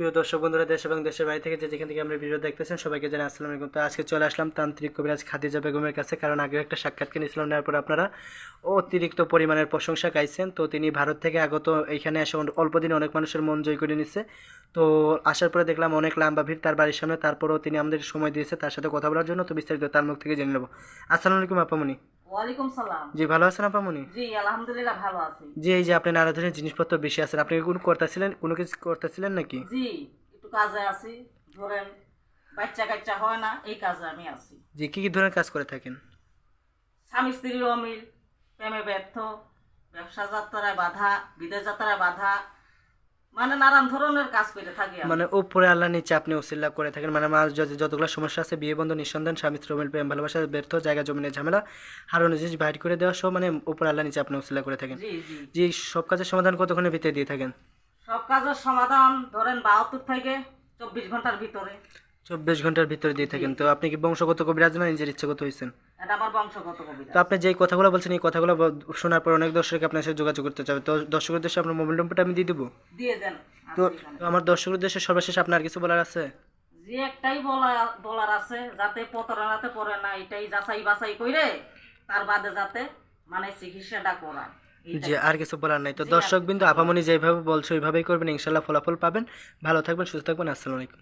সুপ্রিয় দর্শক বন্ধুরা, দেশ এবং দেশের বাইরে থেকে যেখান থেকে আমরা ভিডিও দেখতেছেন সবাইকে জানাই আসসালামু আলাইকুম। তো আজকে চলে আসলাম তান্ত্রিক কবিরাজ খাদিজা বেগমের কাছে, কারণ আগে একটা সাক্ষাৎকার নিয়েছিলাম, নেওয়ার পর আপনারা অতিরিক্ত পরিমাণের প্রশংসা গাইছেন। তো তিনি ভারত থেকে আগত, এইখানে এসে অল্প দিনে অনেক মানুষের মন জয় করে নিচ্ছে। তো আসার পরে দেখলাম অনেক লম্বা ভিড় তার বাড়ির সামনে, তারপরেও তিনি আমাদের সময় দিয়েছে তার সাথে কথা বলার জন্য। তো বিস্তারিত তার মুখ থেকে জেনে নেব। আসসালামু আলাইকুম আপামনি। ওয়ালাইকুম সালাম। জি, ভালো আছেন আপামনি? জি আলহামদুলিল্লাহ ভালো আছি। জি, এই যে আপনি নানা ধরনের জিনিসপত্র বেশি আছেন, আপনি কোনো কিছু করতেছিলেন নাকি? জি একটু কাজে আছি, ধরেন বাচ্চা কাচ্চা হয় না, এই কাজে আমি আছি। জি, কি ধরনের কাজ করে থাকেন? স্বামী স্ত্রীর অমিল, প্রেমে ব্যর্থ, ব্যবসা যাত্রায় বাধা, বিদেশ যাত্রায় বাধা, মানে নানান ধরনের কাজ করে থাকি আমি। মানে উপরে আল্লাহ, নিচে আপনি উসিল্লা করে থাকেন, মানে আমার যতগুলো সমস্যা আছে, বিয়ে বন্ধ, নিঃসন্তান, স্বামী স্ত্রী অমিল, প্রেম ভালোবাসা ব্যর্থ, জায়গা জমিনের ঝামেলা, হারানো জিনিস বাইর করে দেওয়া সব, মানে উপরে আল্লাহ, নিচে আপনি উসিল্লা করে থাকেন। জি জি জি, সব কাজের সমাধান কতক্ষণের ভিতরে দিয়ে থাকেন? সব কাজের সমাধান ধরেন 72 থেকে 24 ঘন্টার ভিতরে। 24 ঘন্টার ভিতরে দিয়ে থাকেন। তো আপনি কি বংশগত কবিরাজ না নিজের ইচ্ছাগত হয়েছেন? এটা আমার বংশগত কবিতা। তো আপনি যেই কথাগুলো বলছেন, এই কথাগুলো শোনার পর অনেক দর্শক আপনার সাথে যোগাযোগ করতে চাবে। তো দর্শকের উদ্দেশ্যে আপনার মোবাইল নম্বরটা আমি দিয়ে দেবো। দিয়ে দেন। তো আছে এখানে। তো আমার দর্শকের উদ্দেশ্যে সর্বশেষ আপনার কিছু বলার আছে? যে একটাই বলার আছে, যাতে প্রতারণাতে পড়ে না, এটাই যাচাই বাছাই করে তার বাদে যাতে মানে চিকিৎসাটা করায়। জি, আর কিছু বলার নাই। তো দর্শক বিন্দু, আপামনি যেভাবে বলছো ওইভাবেই করবেন, ইনশাল্লাহ ফলাফল পাবেন। ভালো থাকবেন, সুস্থ থাকবেন। আসসালামু আলাইকুম।